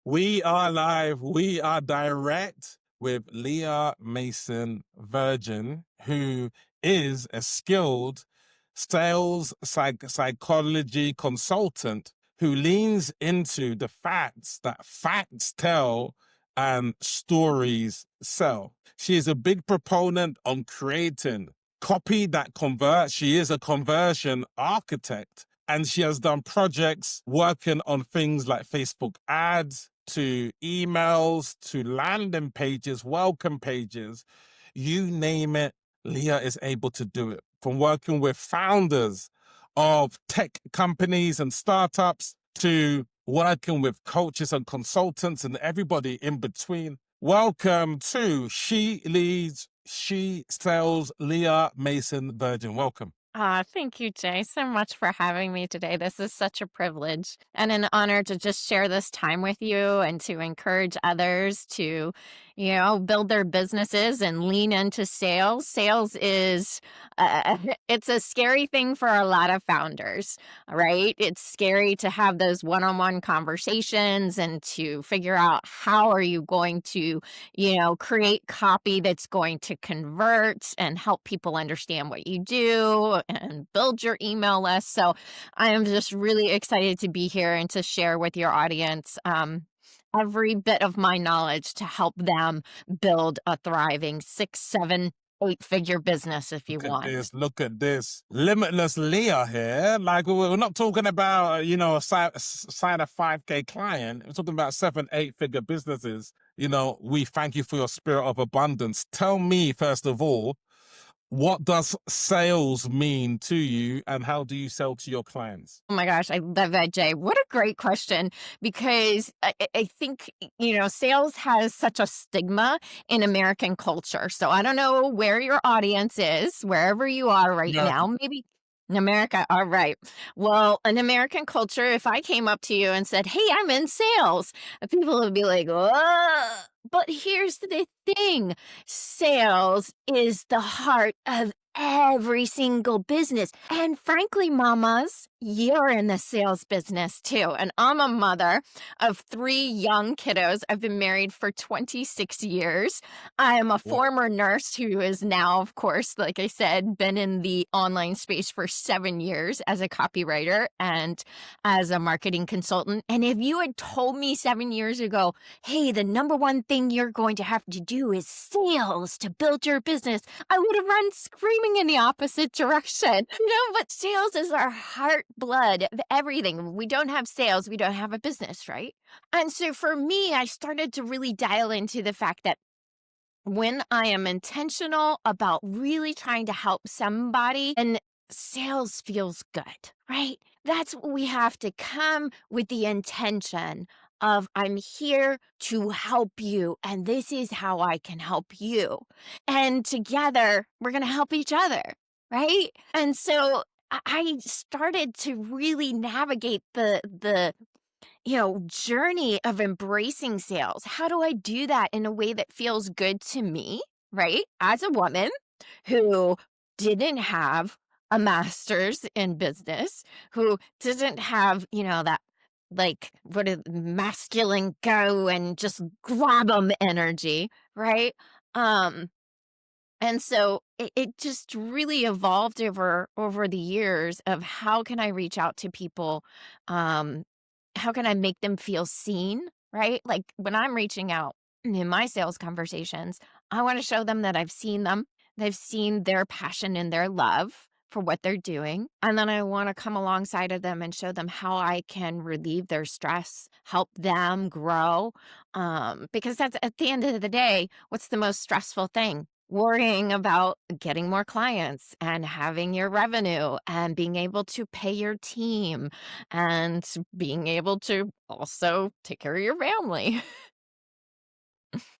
We are live. We are direct with Leah Mason-Virgin, who is a skilled sales psychology consultant who leans into the facts that facts tell and stories sell. She is a big proponent on creating copy that converts. She is a conversion architect, and she has done projects working on things like Facebook ads, to emails, to landing pages, welcome pages, you name it, Leah is able to do it. From working with founders of tech companies and startups to working with coaches and consultants and everybody in between. Welcome to She Leads, She Sells, Leah Mason-Virgin. Welcome. Thank you, Jay, so much for having me today. This is such a privilege and an honor to just share this time with you and to encourage others to, build their businesses and lean into sales. Sales is, it's a scary thing for a lot of founders, right? It's scary to have those one-on-one conversations and to figure out how are you going to create copy that's going to convert and help people understand what you do and build your email list. So I am just really excited to be here and to share with your audience every bit of my knowledge to help them build a thriving 6, 7, 8-figure business if you Look at want. this, look at this. Limitless Leah here. Like, we're not talking about, sign a 5K client. We're talking about 7, 8-figure businesses. We thank you for your spirit of abundance. Tell me, first of all, what does sales mean to you and how do you sell to your clients? Oh my gosh, I love that, Jay. What a great question, because I think, sales has such a stigma in American culture. So I don't know where your audience is, wherever you are right America. now, maybe in America. All right. Well, in American culture, if I came up to you and said, "Hey, I'm in sales," people would be like, "Ugh." But here's the thing, sales is the heart of every single business. And frankly, mamas, you're in the sales business too. And I'm a mother of 3 young kiddos. I've been married for 26 years. I am a Wow. former nurse who is now, of course, like I said, been in the online space for 7 years as a copywriter and as a marketing consultant. And if you had told me 7 years ago, hey, the number one thing you're going to have to do is sales to build your business, I would have run screaming in the opposite direction. But sales is our heart blood of everything. We don't have sales, we don't have a business, right? And so for me, I started to really dial into the fact that when I am intentional about really trying to help somebody, and sales feels good, right? That's what we have to come with, the intention of I'm here to help you, and this is how I can help you. And together, we're going to help each other, right? And so I started to really navigate the journey of embracing sales. How do I do that in a way that feels good to me, right? As a woman who didn't have a master's in business, who didn't have, that like what a masculine go and just grab them energy, right? Um, and so it just really evolved over the years of how can I reach out to people, um, how can I make them feel seen, right? Like when I'm reaching out in my sales conversations, I want to show them that I've seen them, they've seen their passion and their love for what they're doing. And then I want to come alongside of them and show them how I can relieve their stress, help them grow. Because that's at the end of the day, what's the most stressful thing? Worrying about getting more clients and having your revenue and being able to pay your team and being able to also take care of your family.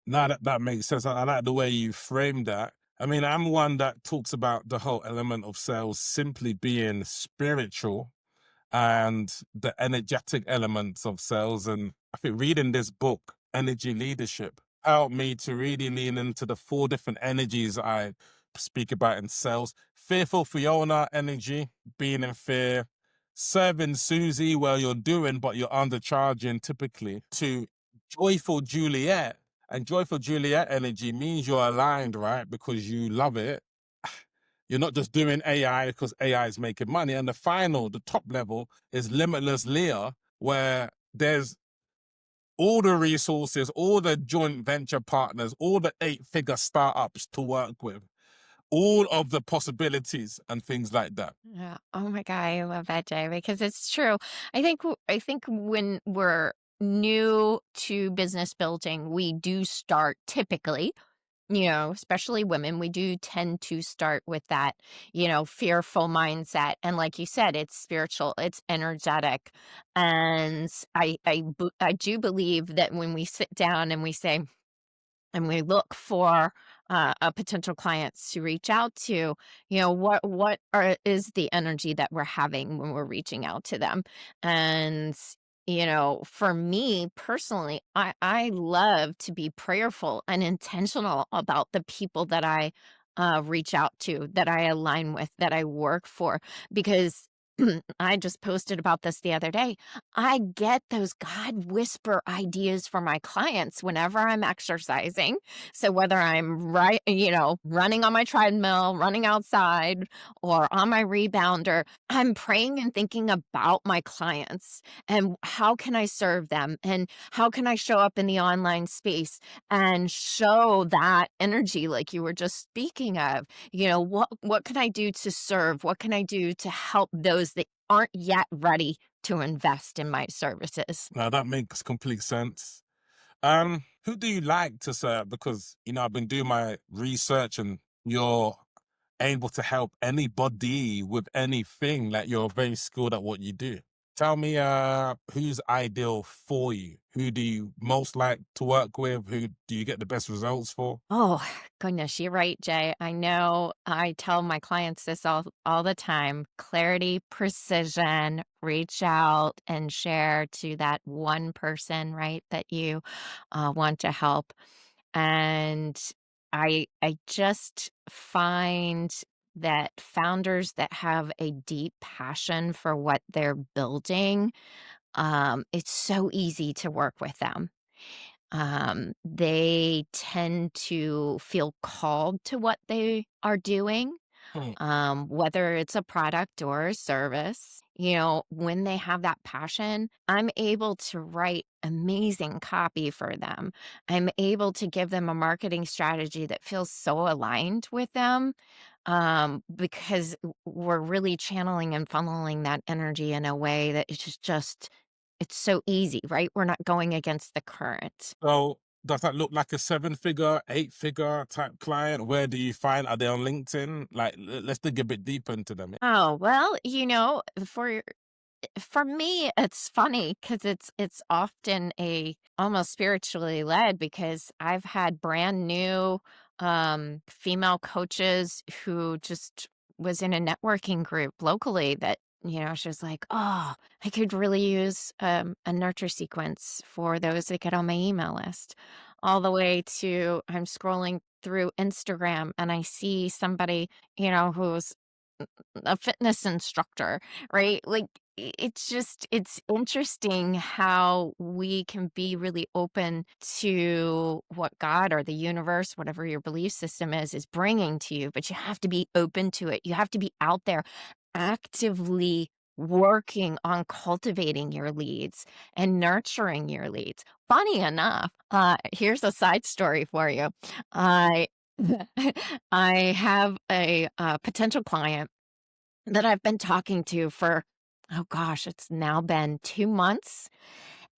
Now that makes sense. I like the way you framed that. I mean, I'm one that talks about the whole element of sales simply being spiritual and the energetic elements of sales. And I think reading this book, Energy Leadership, helped me to really lean into the 4 different energies I speak about in sales. Fearful Fiona energy, being in fear, serving Susie while you're doing, but you're undercharging typically, to joyful Juliet. And joyful Juliet energy means you're aligned, right? Because you love it. You're not just doing AI because AI is making money. And the top level is limitless Leah, where there's all the resources, all the joint venture partners, all the 8-figure startups to work with, all of the possibilities and things like that. Yeah. Oh my God, I love that, Jay, because it's true. I think when we're new to business building, we do start typically, especially women, we do tend to start with that, fearful mindset. And like you said, it's spiritual, it's energetic. And I do believe that when we sit down and we say, and we look for a potential clients to reach out to, is the energy that we're having when we're reaching out to them. And for me personally, I love to be prayerful and intentional about the people that I reach out to, that I align with, that I work for, because I just posted about this the other day. I get those God whisper ideas for my clients whenever I'm exercising. So whether I'm running on my treadmill, running outside, or on my rebounder, I'm praying and thinking about my clients and how can I serve them and how can I show up in the online space and show that energy like you were just speaking of. What can I do to serve? What can I do to help those that aren't yet ready to invest in my services? Now that makes complete sense. Who do you like to serve? Because, I've been doing my research and you're able to help anybody with anything. Like you're very skilled at what you do. Tell me, who's ideal for you? Who do you most like to work with? Who do you get the best results for? Oh, goodness, you're right, Jay. I know I tell my clients this all the time. Clarity, precision, reach out and share to that one person, right, that you want to help. And I just find that founders that have a deep passion for what they're building, it's so easy to work with them. They tend to feel called to what they are doing, Hmm. whether it's a product or a service. When they have that passion, I'm able to write amazing copy for them. I'm able to give them a marketing strategy that feels so aligned with them, because we're really channeling and funneling that energy in a way that it's so easy, right? We're not going against the current. So does that look like a 7-figure, 8-figure type client? Where do you find, are they on LinkedIn? Like, let's dig a bit deeper into them. Oh, well, for me, it's funny because it's often a almost spiritually led, because I've had brand new female coaches who just was in a networking group locally that, she was like, oh, I could really use a nurture sequence for those that get on my email list. All the way to I'm scrolling through Instagram and I see somebody, who's a fitness instructor, right? Like it's interesting how we can be really open to what God or the universe, whatever your belief system is bringing to you, but you have to be open to it. You have to be out there actively working on cultivating your leads and nurturing your leads. Funny enough, here's a side story for you. I I have a potential client that I've been talking to for, oh gosh, it's now been 2 months.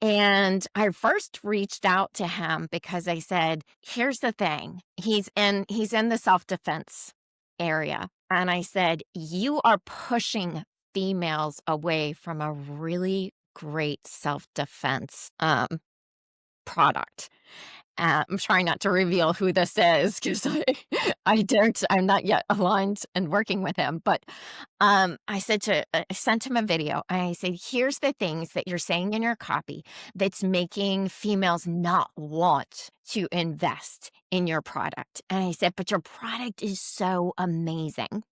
And I first reached out to him because I said, "Here's the thing. He's in the self-defense area." And I said, "You are pushing females away from a really great self-defense product." I'm trying not to reveal who this is because I'm not yet aligned and working with him. But I sent him a video and I said, here's the things that you're saying in your copy that's making females not want to invest in your product. And I said, but your product is so amazing.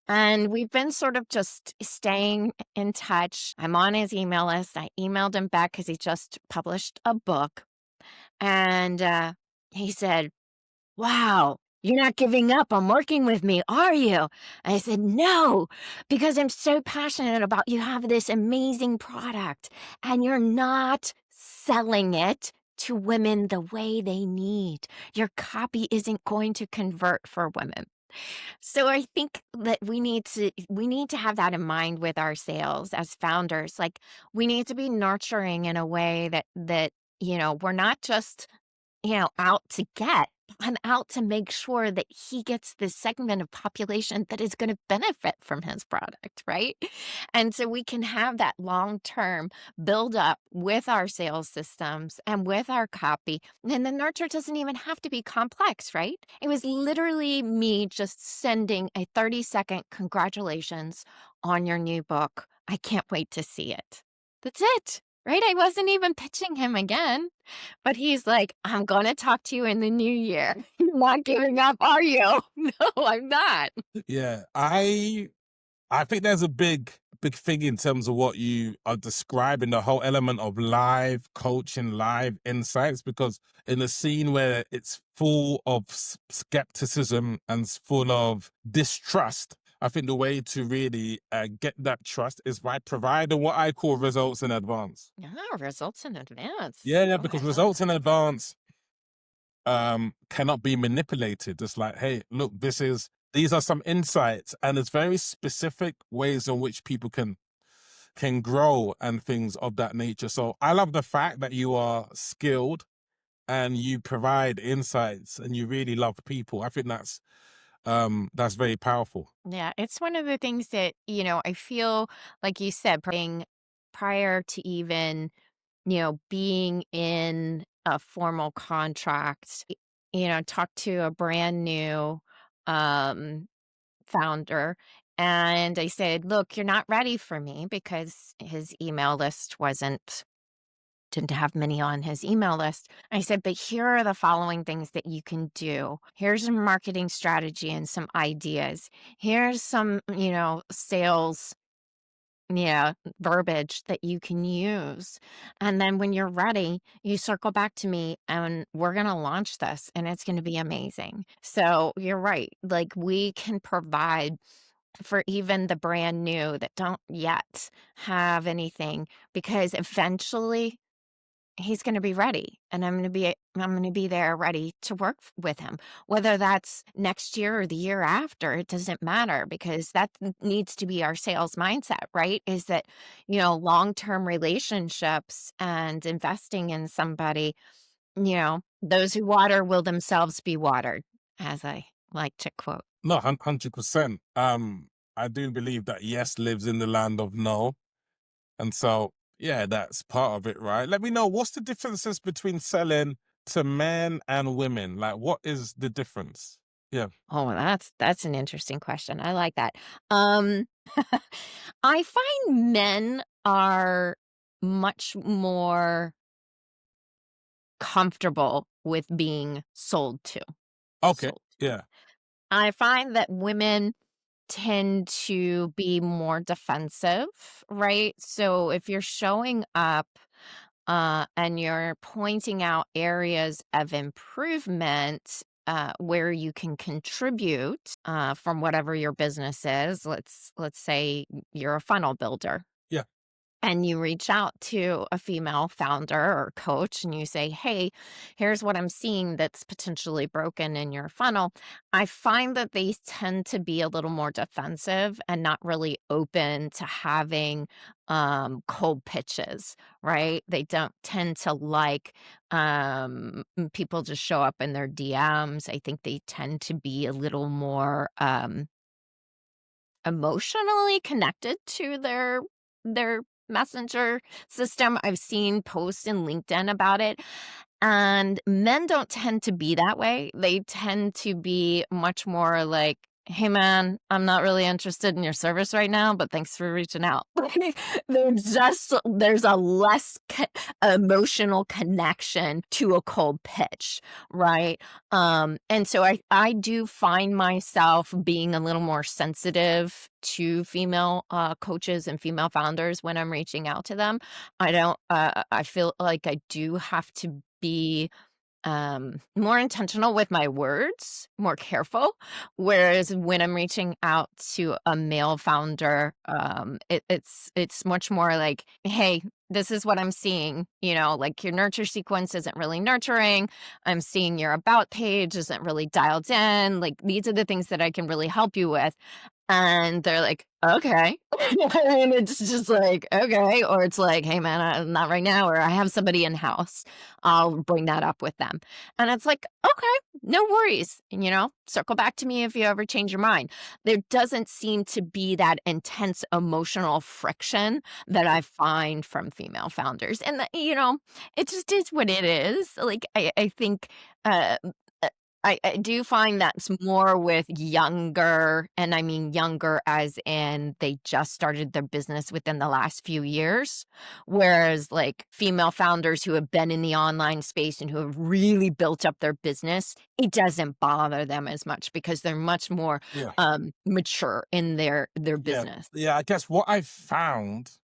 And we've been sort of just staying in touch. I'm on his email list. I emailed him back because he just published a book. And he said, "Wow, you're not giving up on working with me, are you?" I said, "No, because I'm so passionate about you have this amazing product and you're not selling it to women the way they need. Your copy isn't going to convert for women." So I think that we need to have that in mind with our sales as founders. Like we need to be nurturing in a way that we're not just out to get. I'm out to make sure that he gets this segment of population that is going to benefit from his product, right? And so we can have that long term build up with our sales systems and with our copy. And the nurture doesn't even have to be complex, right? It was literally me just sending a 30-second congratulations on your new book. I can't wait to see it. That's it, right? I wasn't even pitching him again. But he's like, "I'm gonna talk to you in the new year. You're not giving up, are you?" No, I'm not. Yeah, I think there's a big thing in terms of what you are describing, the whole element of live coaching, live insights, because in a scene where it's full of skepticism and it's full of distrust, I think the way to really get that trust is by providing what I call results in advance. Oh, results in advance. Yeah, Oh, I because love results in that. advance cannot be manipulated. It's like, hey, look, these are some insights, and it's very specific ways in which people can grow and things of that nature. So I love the fact that you are skilled and you provide insights and you really love people. I think that's very powerful. Yeah, it's one of the things that I feel like you said, prior to even being in a formal contract, talk to a brand new um founder. And I said, "Look, you're not ready for me," because his email list didn't have many on his email list. I said, "But here are the following things that you can do. Here's a marketing strategy and some ideas. Here's some sales, yeah, verbiage that you can use. And then when you're ready, you circle back to me and we're going to launch this and it's going to be amazing." So you're right. Like we can provide for even the brand new that don't yet have anything, because eventually he's going to be ready and I'm going to be there ready to work with him, whether that's next year or the year after. It doesn't matter, because that needs to be our sales mindset, right? Is that long-term relationships and investing in somebody, those who water will themselves be watered, as I like to quote. No, 100%. I do believe that yes lives in the land of no. And so, yeah, that's part of it, right? Let me know, what's the differences between selling to men and women? Like, what is the difference? Yeah. Oh, that's an interesting question. I like that. Um, I find men are much more comfortable with being sold to. Okay. Sold. Yeah. I find that women tend to be more defensive, right? So if you're showing up and you're pointing out areas of improvement where you can contribute from whatever your business is. Let's say you're a funnel builder Yeah. and you reach out to a female founder or coach and you say, "Hey, here's what I'm seeing that's potentially broken in your funnel." I find that they tend to be a little more defensive and not really open to having cold pitches, right? They don't tend to like people just show up in their DMs. I think they tend to be a little more emotionally connected to their messenger system. I've seen posts in LinkedIn about it, and men don't tend to be that way. They tend to be much more like, "Hey man, I'm not really interested in your service right now, but thanks for reaching out." There's a less emotional connection to a cold pitch, right? And so I do find myself being a little more sensitive to female coaches and female founders when I'm reaching out to them. I feel like I do have to be more intentional with my words, more careful. Whereas when I'm reaching out to a male founder, it's much more like, hey, this is what I'm seeing. Like your nurture sequence isn't really nurturing. I'm seeing your about page isn't really dialed in. Like these are the things that I can really help you with. And they're like, "Okay." And it's just like, "Okay," or it's like, "Hey, man, not right now," or "I have somebody in-house. I'll bring that up with them." And it's like, "Okay, no worries, circle back to me if you ever change your mind." There doesn't seem to be that intense emotional friction that I find from female founders, and it just is what it is. Like, I think, uh I do find that's more with younger, and I mean younger as in they just started their business within the last few years, whereas, like, female founders who have been in the online space and who have really built up their business, it doesn't bother them as much because they're much more, Yeah. mature in their Yeah. business. Yeah. I guess what I found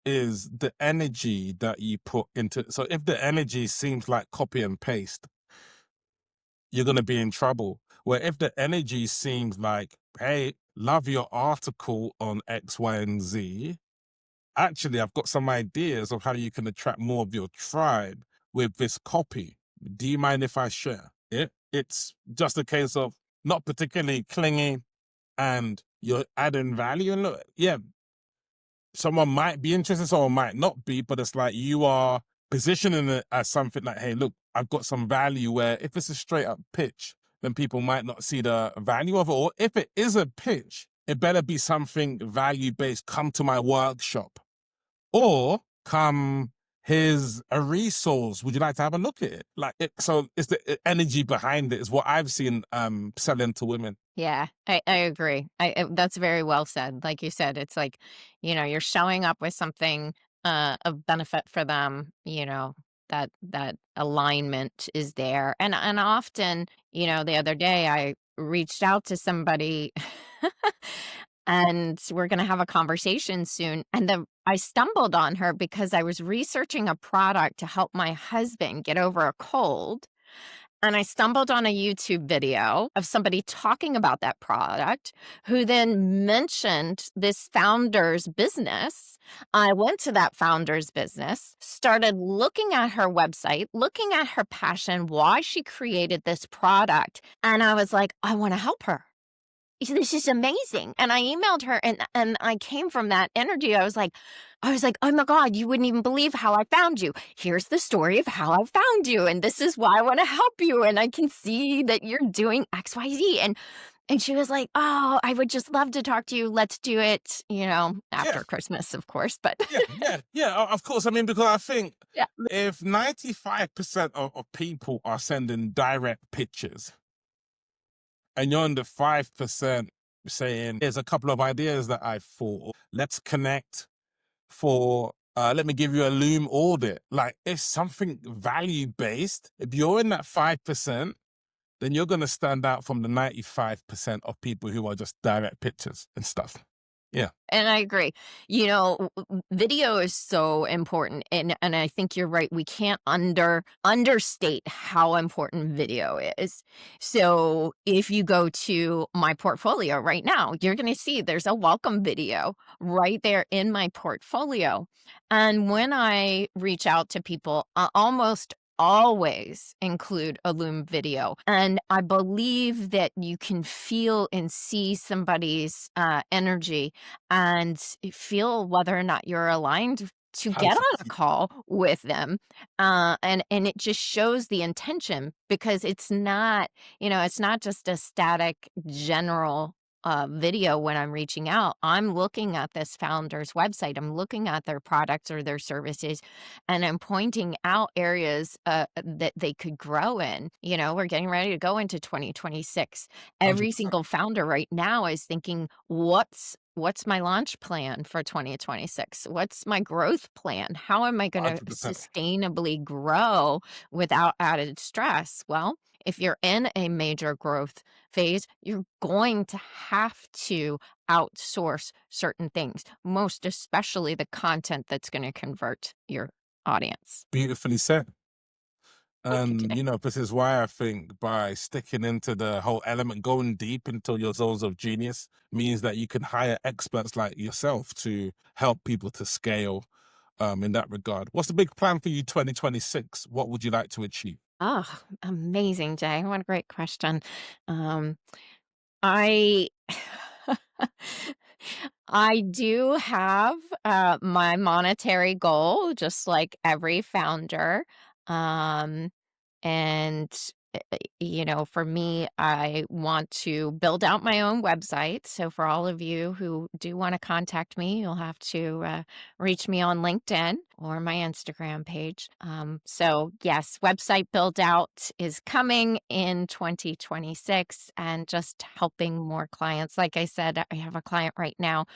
is the energy that you put into. So if the energy seems like copy and paste, you're going to be in trouble. Where if the energy seems like, hey, love your article on X, Y, and Z, actually, I've got some ideas of how you can attract more of your tribe with this copy. Do you mind if I share it? It's just a case of not particularly clingy and you're adding value. And look, yeah, someone might be interested, someone might not be, but it's like you are positioning it as something like, hey, look, I've got some value, where if it's a straight up pitch, then people might not see the value of it. Or if it is a pitch, it better be something value based. Come to my workshop, or come, here's a resource. Would you like to have a look at it? Like it, so it's the energy behind it is what I've seen selling to women. Yeah, I agree. That's very well said. Like you said, it's like, you're showing up with something of benefit for them, that alignment is there. And often, the other day I reached out to somebody and we're going to have a conversation soon, and then I stumbled on her because I was researching a product to help my husband get over a cold, and I stumbled on a YouTube video of somebody talking about that product who then mentioned this founder's business. I went to that founder's business, started looking at her website, looking at her passion, why she created this product. And I was like, I want to help her. This is amazing. And I emailed her, and I came from that energy. I was like, "Oh my God, you wouldn't even believe how I found you. Here's the story of how I found you, and this is why I want to help you. And I can see that you're doing XYZ." And she was like, "Oh, I would just love to talk to you. Let's do it, Yeah, after Christmas, of course." But yeah, of course. I mean, because I think yeah. if 95% of people are sending direct pictures, and you're in the 5% saying, there's a couple of ideas that I thought, let's connect for, let me give you a Loom audit. Like, it's something value based. If you're in that 5%, then you're going to stand out from the 95% of people who are just direct pictures and stuff. Yeah. And I agree. Video is so important, and I think you're right. We can't understate how important video is. So if you go to my portfolio right now, you're going to see there's a welcome video right there in my portfolio. And when I reach out to people, I almost always include a Loom video. And I believe that you can feel and see somebody's energy and feel whether or not you're aligned to get on a 100%. call with them. And it just shows the intention, because it's not just a static general video. When I'm reaching out, I'm looking at this founder's website, I'm looking at their products or their services, and I'm pointing out areas that they could grow in. We're getting ready to go into 2026. Every 100%. single founder right now is thinking, what's my launch plan for 2026? What's my growth plan? How am I going to 100%. sustainably grow without added stress? Well, if you're in a major growth phase, you're going to have to outsource certain things, most especially the content that's going to convert your audience. Beautifully said. And, Okay. this is why I think by sticking into the whole element, going deep into your zones of genius means that you can hire experts like yourself to help people to scale in that regard. What's the big plan for you 2026? What would you like to achieve? Oh, amazing, Jay. What a great question. Um, I I do have my monetary goal, just like every founder. Um, and for me, I want to build out my own website. So for all of you who do want to contact me, you'll have to reach me on LinkedIn or my Instagram page. So yes, website build out is coming in 2026, and just helping more clients. Like I said, I have a client right now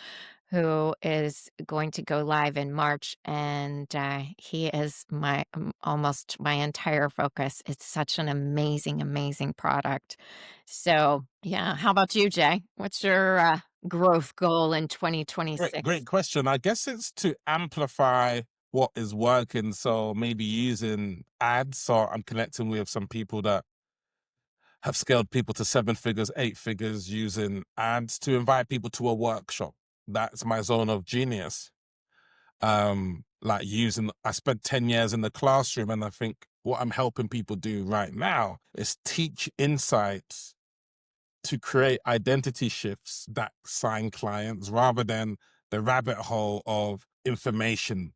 who is going to go live in March, and he is my almost my entire focus. It's such an amazing, amazing product. So, yeah, how about you, Jay? What's your growth goal in Great 2026? question. I guess it's to amplify what is working. So maybe using ads. So I'm connecting with some people that have scaled people to 7 figures, 8 figures using ads to invite people to a workshop. That's my zone of genius. I spent 10 years in the classroom, and I think what I'm helping people do right now is teach insights to create identity shifts that sign clients rather than the rabbit hole of information,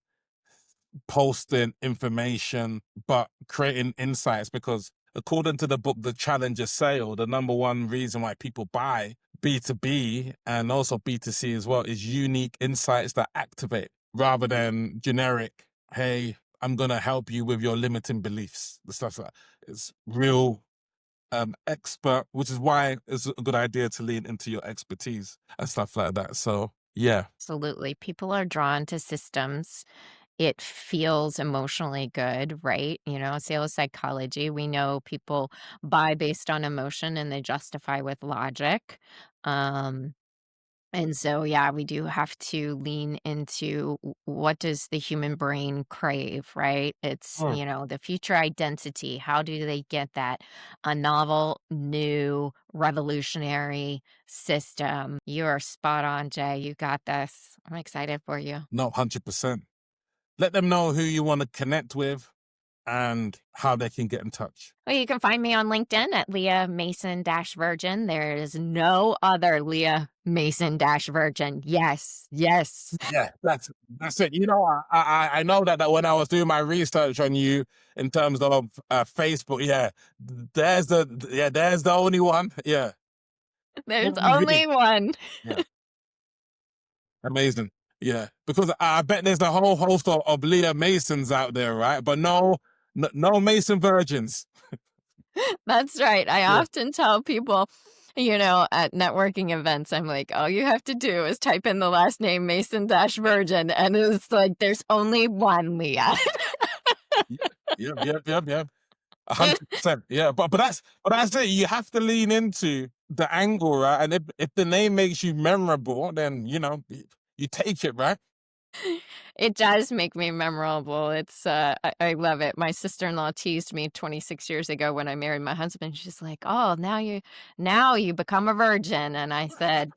posting information, but creating insights. Because according to the book, The Challenger Sale, the number one reason why people buy B2B and also B2C as well is unique insights that activate rather than generic, hey, I'm going to help you with your limiting beliefs. The stuff like it's real expert, which is why it's a good idea to lean into your expertise and stuff like that. So yeah. Absolutely. People are drawn to systems. It feels emotionally good, right? Sales psychology, we know people buy based on emotion and they justify with logic. Um, And so, yeah, we do have to lean into what does the human brain crave, right? It's, Mm. the future identity. How do they get that? A novel, new, revolutionary system. You are spot on, Jay. You got this. I'm excited for you. No, 100%. Let them know who you want to connect with and how they can get in touch. Well, you can find me on LinkedIn at Leah Mason-Virgin. There is no other Leah Mason-Virgin. Yes, yes. Yeah, that's it. I know that when I was doing my research on you in terms of Facebook, there's the only one. Yeah, There's only. only one. Yeah, amazing. Yeah, because I bet there's a whole host of Leah Masons out there, right? But no Mason virgins. That's right. I Yeah. often tell people, at networking events, I'm like, all you have to do is type in the last name Mason-Virgin. And it's like, there's only one Leah. Yep. 100%. Yeah, but that's it. You have to lean into the angle, right? And if the name makes you memorable, then you take it, right? It does make me memorable. It's I love it. My sister-in-law teased me 26 years ago when I married my husband. She's like, "Oh, now you become a virgin." And I said,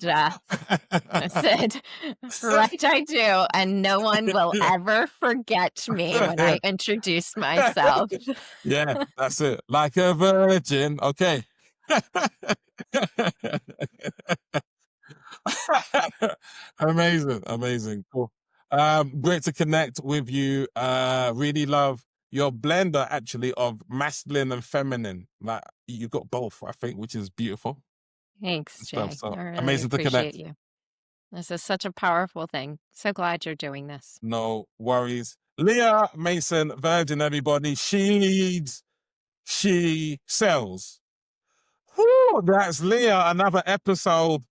"Right, I do, and no one will ever forget me when I introduce myself." Yeah, that's it. Like a virgin. Okay. Amazing. Cool. Great to connect with you. Really love your blender actually of masculine and feminine. Like you got both, I think, which is beautiful Thanks, and stuff. Jay. So I really amazing to appreciate connect. you. This is such a powerful thing. So glad you're doing this. No worries. Leah Mason-Virgin, everybody. She sells. Whew, that's Leah. Another episode